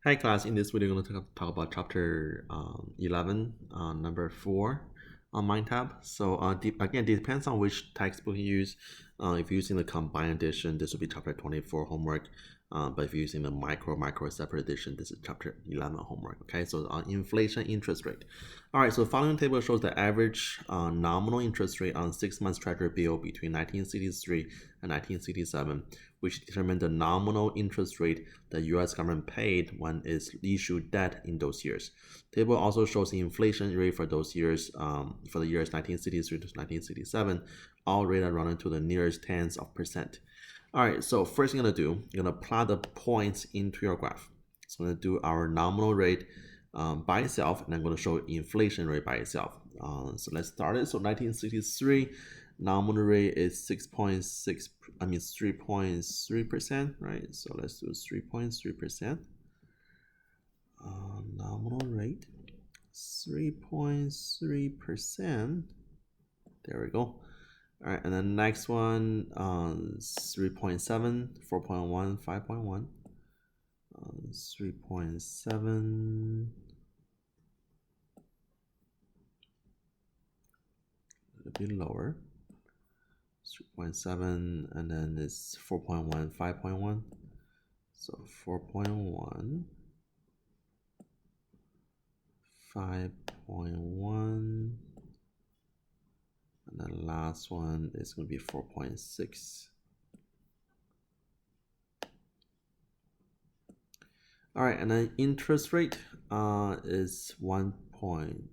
Hi class, in this video we're going to talk about chapter 11, number 4 on Mindtap. So again, it depends on which textbook you use. If you're using the combined edition, this will be chapter 24 homework. But if you're using the micro separate edition, this is chapter 11 homework. Okay, so on inflation interest rate. All right, so the following table shows the average nominal interest rate on 6 months treasury bill between 1963 and 1967, which determined the nominal interest rate the U.S. government paid when it issued debt in those years. Table also shows the inflation rate for those years, for the years 1963 to 1967, all rated running to the nearest tens of percent. All right, so first you're gonna do, you're gonna plot the points into your graph. So I'm gonna do our nominal rate by itself, and I'm gonna show inflation rate by itself. So let's start it. So 1963 nominal rate is 3.3%, right? So let's do 3.3%. Nominal rate 3.3%. There we go. All right, and then next one, 3.7, 4.1, 5.1, 3.7, a little bit lower, 3.7, and then it's 4.1, 5.1, so 4.1, 5.1, and the last one is going to be 4.6. All right, and then interest rate is 1 point.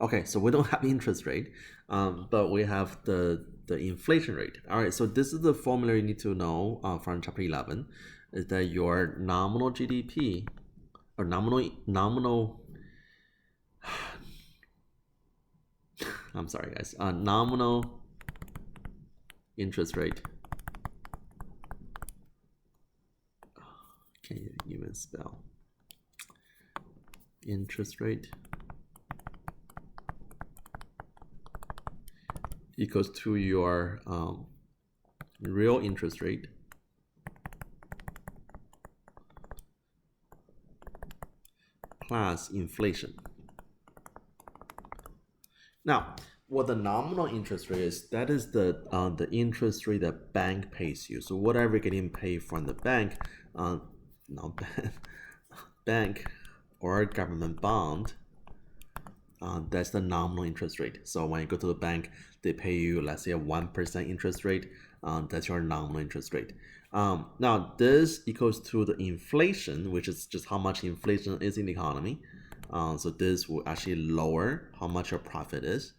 Okay, so we don't have interest rate, but we have the inflation rate. All right, so this is the formula you need to know from chapter 11, is that your nominal GDP or nominal I'm sorry guys, nominal interest rate. Can't even spell interest rate equals to your real interest rate plus inflation. Now, what the nominal interest rate is, that is the interest rate that bank pays you. So whatever you're getting paid from the bank, bank or government bond, that's the nominal interest rate. So when you go to the bank, they pay you, let's say, a 1% interest rate. That's your nominal interest rate. Now this equals to the inflation, which is just how much inflation is in the economy. So this will actually lower how much your profit is.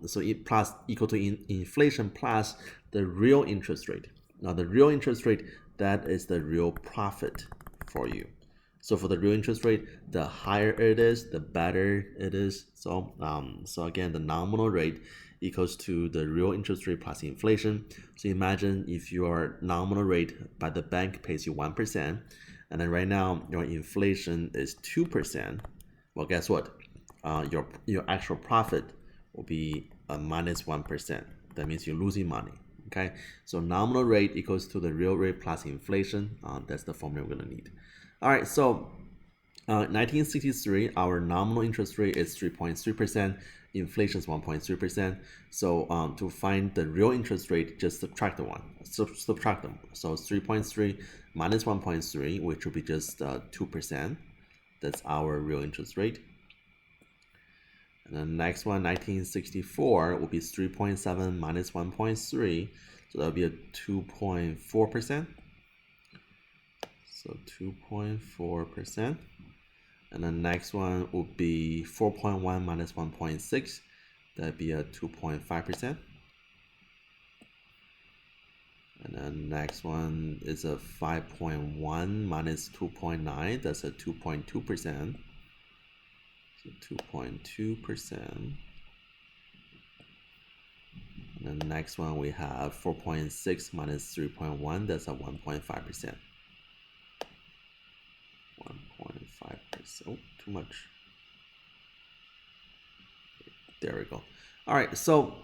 So it plus equal to inflation plus the real interest rate. Now the real interest rate, that is the real profit for you. So for the real interest rate, the higher it is, the better it is. So again, the nominal rate equals to the real interest rate plus inflation. So imagine if your nominal rate by the bank pays you 1%, and then right now your inflation is 2%. Well, guess what? Your actual profit will be a minus 1%. That means you're losing money. Okay, so nominal rate equals to the real rate plus inflation. That's the formula we're gonna need. All right, so 1963, our nominal interest rate is 3.3%, inflation is 1.3%. So to find the real interest rate, just subtract the one, subtract them. So 3.3 minus 1.3, which will be just 2%. That's our real interest rate. And the next one, 1964, will be 3.7 minus 1.3. So that'll be a 2.4%. So 2.4%. And the next one will be 4.1 minus 1.6. That'd be a 2.5%. And then next one is a 5.1 minus 2.9. That's a 2.2%. So 2.2%. And the next one we have 4.6 minus 3.1. That's a 1.5%. 1.5%. Oh, too much. There we go. All right, so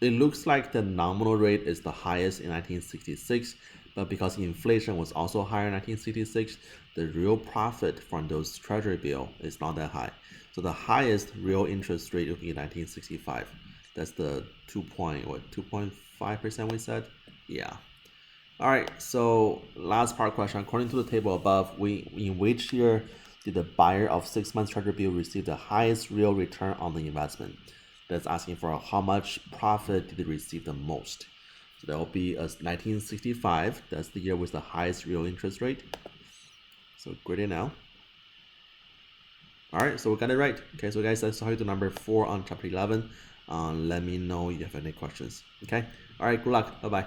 it looks like the nominal rate is the highest in 1966, But because inflation was also higher in 1966, the real profit from those treasury bill is not that high. So the highest real interest rate will be in 1965. That's the 2.5% we said? Yeah. All right, so last part question. According to the table above, in which year did the buyer of 6 months treasury bill receive the highest real return on the investment? That's asking for how much profit did they receive the most. So that will be 1965. That's the year with the highest real interest rate. So grade it now. All right, so we got it right. Okay, so guys, that's how you do number 4 on chapter 11. Let me know if you have any questions. Okay. All right. Good luck. Bye bye.